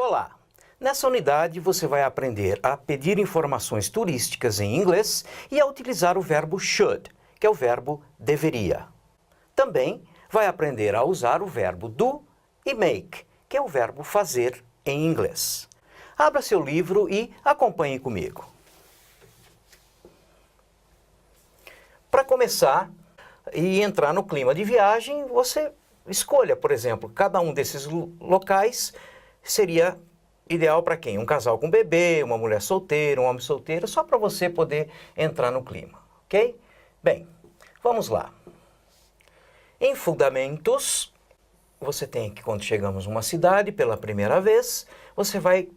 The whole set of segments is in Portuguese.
Olá! Nessa unidade você vai aprender a pedir informações turísticas em inglês e a utilizar o verbo should, que é o verbo deveria. Também vai aprender a usar o verbo do e make, que é o verbo fazer em inglês. Abra seu livro e acompanhe comigo. Para começar e entrar no clima de viagem, você escolha, por exemplo, cada um desses locais seria ideal para quem? Um casal com bebê, uma mulher solteira, um homem solteiro, só para você poder entrar no clima, ok? Bem, vamos lá. Em fundamentos, você tem que, quando chegamos numa cidade pela primeira vez, você vai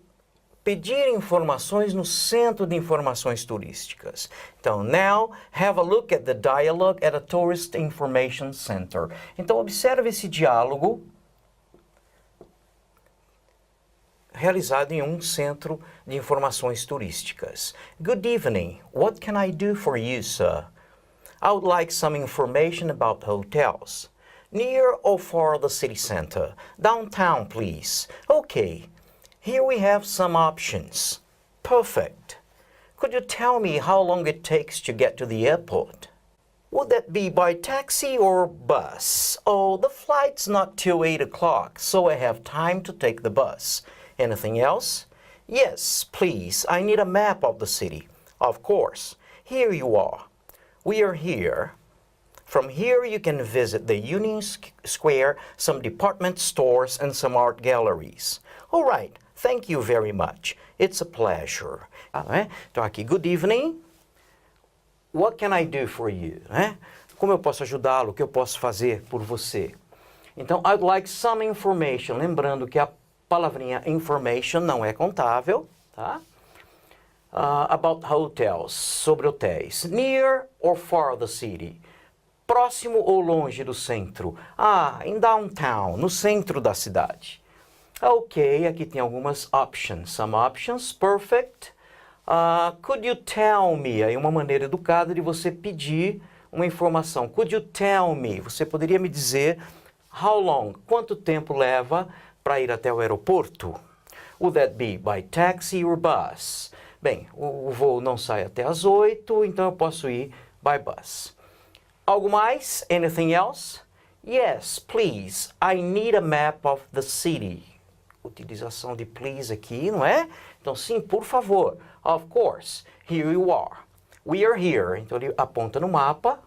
pedir informações no Centro de Informações Turísticas. Então, now, have a look at the dialogue at a Tourist Information Center. Então, observe esse diálogo realizado em um centro de informações turísticas. Good evening. What can I do for you, sir? I would like some information about hotels. Near or far the city center? Downtown, please. Okay. Here we have some options. Perfect. Could you tell me how long it takes to get to the airport? Would that be by taxi or bus? Oh, the flight's not till 8 o'clock, so I have time to take the bus. Anything else? Yes, please. I need a map of the city. Of course. Here you are. We are here. From here you can visit the Union Square, some department stores, and some art galleries. All right. Thank you very much. It's a pleasure. Então aqui, good evening. What can I do for you? Como eu posso ajudá-lo? O que eu posso fazer por você? Então, I'd like some information. Lembrando que a palavrinha information não é contável, tá? About hotels, sobre hotéis. Near or far the city? Próximo ou longe do centro? In downtown, no centro da cidade. Ok, aqui tem algumas options. Some options, perfect. Could you tell me? Aí uma maneira educada de você pedir uma informação. Could you tell me? Você poderia me dizer how long? Quanto tempo leva para ir até o aeroporto? Would that be by taxi or bus? Bem, o voo não sai até às 8, então eu posso ir by bus. Algo mais? Anything else? Yes, please. I need a map of the city. Utilização de please aqui, não é? Então, sim, por favor. Of course. Here you are. We are here. Então, ele aponta no mapa.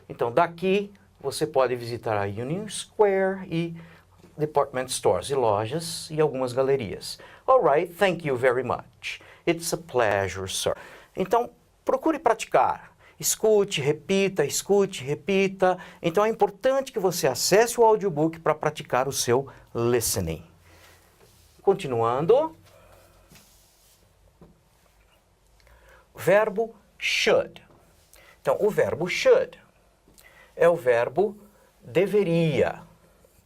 Então, daqui, você pode visitar a Union Square e department stores, e lojas e algumas galerias. All right, thank you very much. It's a pleasure, sir. Então, procure praticar. Escute, repita, escute, repita. Então, é importante que você acesse o audiobook para praticar o seu listening. Continuando. Verbo should. Então, o verbo should é o verbo deveria.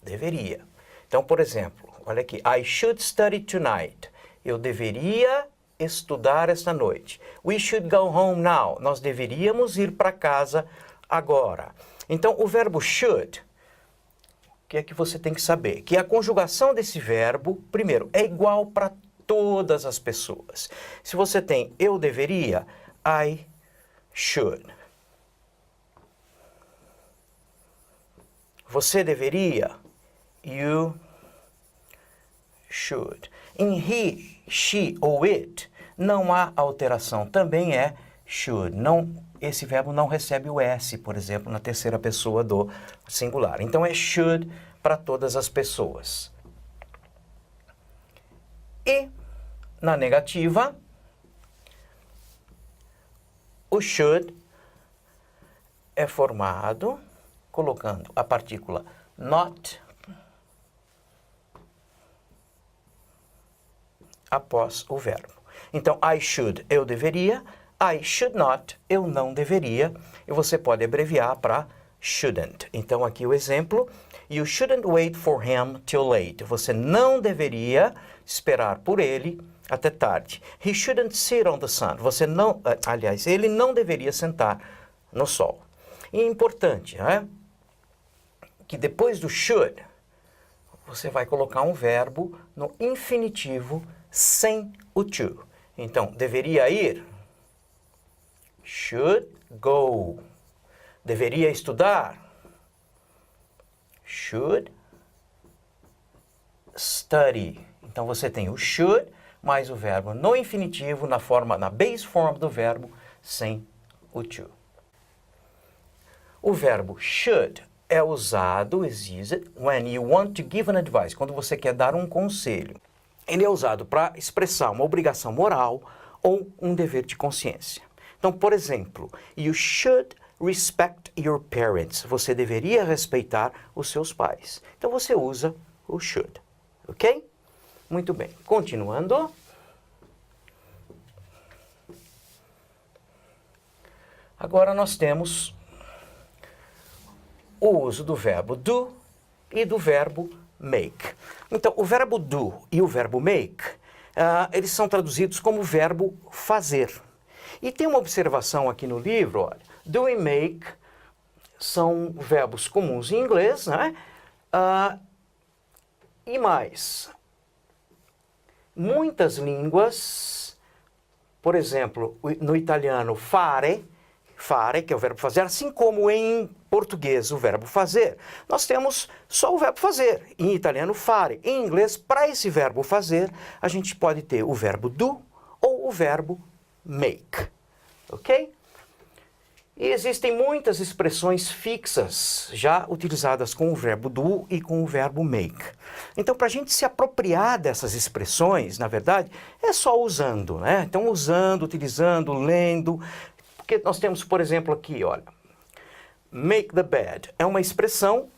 Deveria. Então, por exemplo, olha aqui. I should study tonight. Eu deveria estudar esta noite. We should go home now. Nós deveríamos ir para casa agora. Então, o verbo should, o que é que você tem que saber? Que a conjugação desse verbo, primeiro, é igual para todas as pessoas. Se você tem eu deveria, I should. Você deveria, you should. Em he, she ou it, não há alteração. Também é should. Esse verbo não recebe o S, por exemplo, na terceira pessoa do singular. Então, é should para todas as pessoas. E, na negativa, o should é formado colocando a partícula not após o verbo. Então, I should, eu deveria. I should not, eu não deveria. E você pode abreviar para shouldn't. Então, aqui o exemplo. You shouldn't wait for him till late. Você não deveria esperar por ele até tarde. He shouldn't sit on the sun. Você não, aliás, ele não deveria sentar no sol. E é importante, né? Que depois do should, você vai colocar um verbo no infinitivo sem o to. Então, deveria ir. Should go. Deveria estudar. Should study. Então, você tem o should mais o verbo no infinitivo na base form do verbo sem o to. O verbo should é usado, is used, when you want to give an advice, quando você quer dar um conselho. Ele é usado para expressar uma obrigação moral ou um dever de consciência. Então, por exemplo, you should respect your parents. Você deveria respeitar os seus pais. Então, você usa o should, ok? Muito bem. Continuando. Agora nós temos o uso do verbo do e do verbo make. Então, o verbo do e o verbo make, eles são traduzidos como verbo fazer. E tem uma observação aqui no livro, olha, do e make são verbos comuns em inglês, né? E mais, muitas línguas, por exemplo, no italiano fare, que é o verbo fazer, assim como em português o verbo fazer, nós temos só o verbo fazer. Em italiano, fare. Em inglês, para esse verbo fazer, a gente pode ter o verbo do ou o verbo make. Ok? E existem muitas expressões fixas já utilizadas com o verbo do e com o verbo make. Então, para a gente se apropriar dessas expressões, na verdade, é só usando, né? Então, usando, utilizando, lendo. Porque nós temos, por exemplo, aqui, olha, make the bed é uma expressão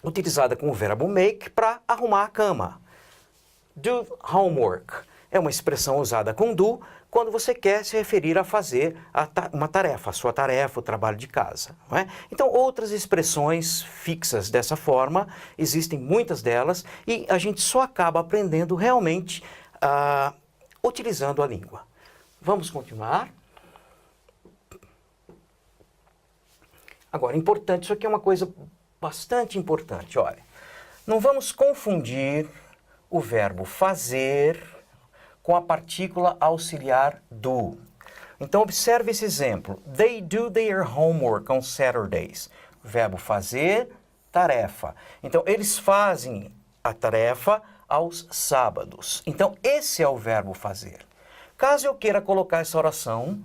utilizada com o verbo make para arrumar a cama. Do homework é uma expressão usada com do quando você quer se referir a fazer uma tarefa, a sua tarefa, o trabalho de casa. Não é? Então, outras expressões fixas dessa forma, existem muitas delas, e a gente só acaba aprendendo realmente utilizando a língua. Vamos continuar. Agora, importante, isso aqui é uma coisa bastante importante, olha. Não vamos confundir o verbo fazer com a partícula auxiliar do. Então, observe esse exemplo. They do their homework on Saturdays. Verbo fazer, tarefa. Então, eles fazem a tarefa aos sábados. Então, esse é o verbo fazer. Caso eu queira colocar essa oração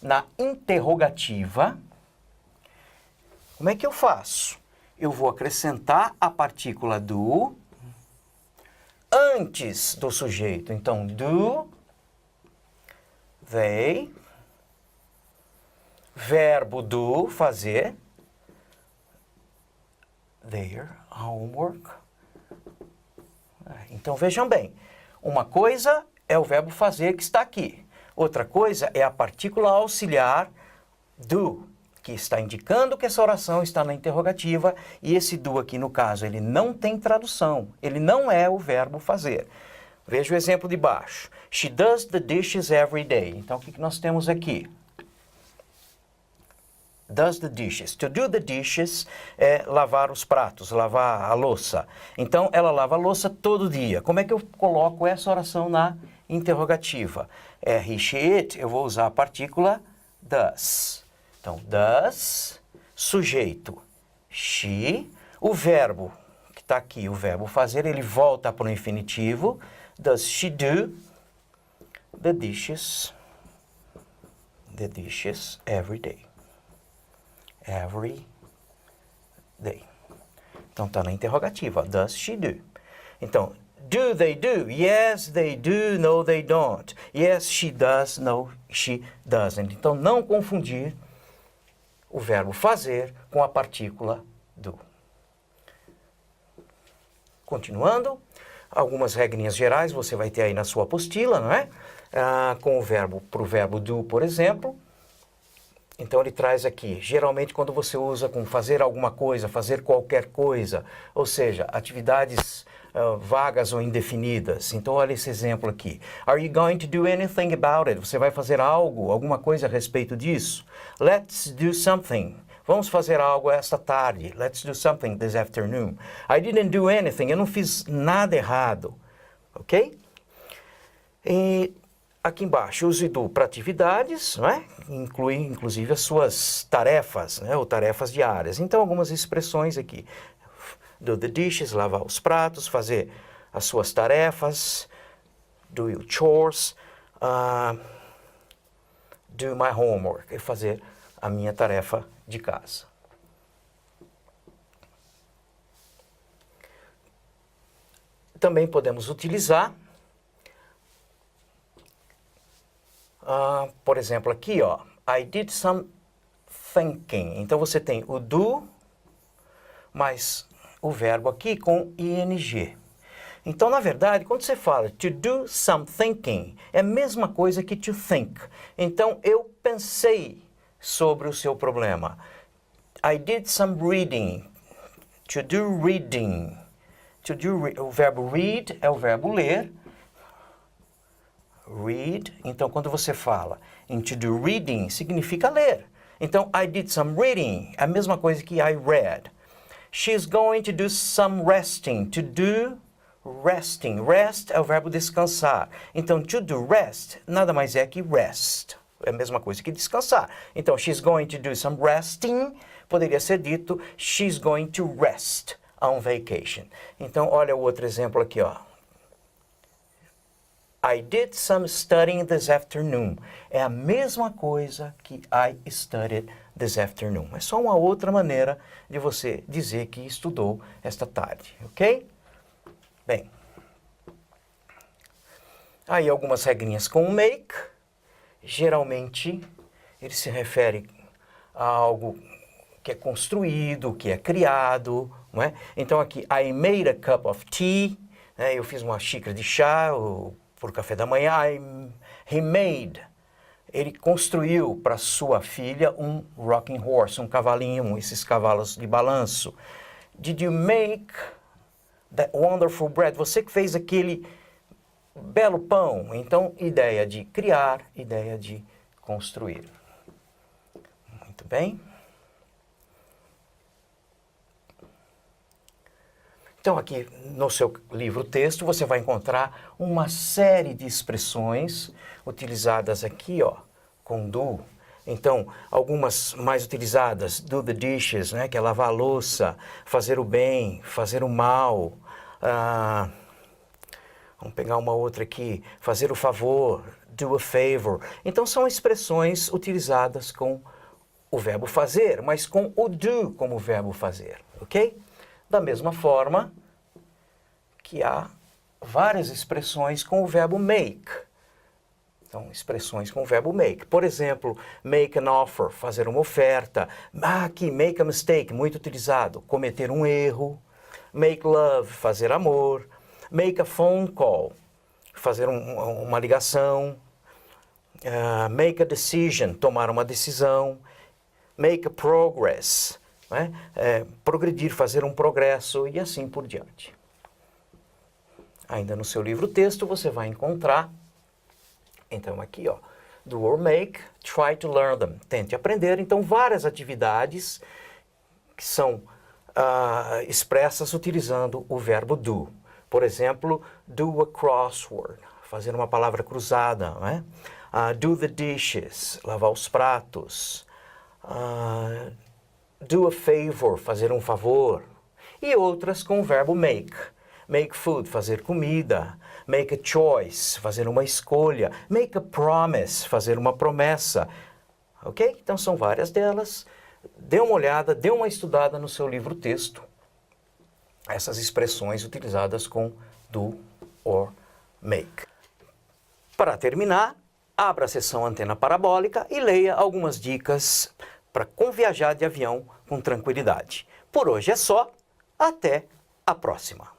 na interrogativa, como é que eu faço? Eu vou acrescentar a partícula do antes do sujeito. Então, do, they, verbo do, fazer, their homework. Então, vejam bem, uma coisa é o verbo fazer que está aqui. Outra coisa é a partícula auxiliar do, que está indicando que essa oração está na interrogativa, e esse do aqui, no caso, ele não tem tradução, ele não é o verbo fazer. Veja o exemplo de baixo. She does the dishes every day. Então, o que nós temos aqui? Does the dishes. To do the dishes é lavar os pratos, lavar a louça. Então, ela lava a louça todo dia. Como é que eu coloco essa oração na interrogativa? É he, she, it, eu vou usar a partícula does. Então, does, sujeito, she, o verbo que está aqui, o verbo fazer, ele volta para o infinitivo. Does she do the dishes every day? Every day. Então, está na interrogativa. Does she do? Então, do they do? Yes, they do. No, they don't. Yes, she does. No, she doesn't. Então, não confundir o verbo fazer com a partícula do. Continuando, algumas regrinhas gerais você vai ter aí na sua apostila, não é? Com o verbo, para o verbo do, por exemplo. Então ele traz aqui, geralmente quando você usa com fazer alguma coisa, fazer qualquer coisa, ou seja, atividades vagas ou indefinidas. Então olha esse exemplo aqui. Are you going to do anything about it? Você vai fazer algo, alguma coisa a respeito disso? Let's do something. Vamos fazer algo esta tarde. Let's do something this afternoon. I didn't do anything. Eu não fiz nada errado. Ok? E aqui embaixo, use do para atividades, não é? Inclui, inclusive, as suas tarefas, né? Ou tarefas diárias. Então, algumas expressões aqui. Do the dishes, lavar os pratos, fazer as suas tarefas. Do your chores. Do my homework. Fazer a minha tarefa de casa. Também podemos utilizar, por exemplo, aqui, ó, I did some thinking. Então, você tem o do, mais o verbo aqui com ing. Então, na verdade, quando você fala to do some thinking, é a mesma coisa que to think. Então, eu pensei sobre o seu problema. I did some reading. To do reading. O verbo read é o verbo ler. Read. Então, quando você fala em to do reading, significa ler. Então, I did some reading. É a mesma coisa que I read. She's going to do some resting. To do resting. Rest é o verbo descansar. Então, to do rest nada mais é que rest. É a mesma coisa que descansar. Então, she's going to do some resting. Poderia ser dito, she's going to rest on vacation. Então, olha o outro exemplo aqui, ó. I did some studying this afternoon. É a mesma coisa que I studied this afternoon. É só uma outra maneira de você dizer que estudou esta tarde, ok? Bem, aí algumas regrinhas com o make. Geralmente, ele se refere a algo que é construído, que é criado, não é? Então aqui, I made a cup of tea, né? Eu fiz uma xícara de chá por café da manhã. He made, ele construiu para sua filha um rocking horse, um cavalinho, esses cavalos de balanço. Did you make that wonderful bread? Você que fez aquele belo pão. Então, ideia de criar, ideia de construir. Muito bem. Então, aqui no seu livro-texto, você vai encontrar uma série de expressões utilizadas aqui, ó, com do. Então, algumas mais utilizadas, do the dishes, né, que é lavar a louça, fazer o bem, fazer o mal. Vamos pegar uma outra aqui, fazer o favor, do a favor. Então, são expressões utilizadas com o verbo fazer, mas com o do como verbo fazer, ok? Da mesma forma que há várias expressões com o verbo make. Então, expressões com o verbo make. Por exemplo, make an offer, fazer uma oferta. Aqui, make a mistake, muito utilizado, cometer um erro. Make love, fazer amor. Make a phone call, fazer uma ligação. Make a decision, tomar uma decisão. Make a progress, né? Progredir, fazer um progresso e assim por diante. Ainda no seu livro-texto você vai encontrar, então aqui, ó, do or make, try to learn them, tente aprender. Então, várias atividades que são expressas utilizando o verbo do. Por exemplo, do a crossword, fazer uma palavra cruzada, não é? Do the dishes, lavar os pratos. Do a favor, fazer um favor. E outras com o verbo make. Make food, fazer comida. Make a choice, fazer uma escolha. Make a promise, fazer uma promessa. Ok? Então são várias delas. Dê uma olhada, dê uma estudada no seu livro-texto. Essas expressões utilizadas com do or make. Para terminar, abra a seção Antena Parabólica e leia algumas dicas para como viajar de avião com tranquilidade. Por hoje é só. Até a próxima.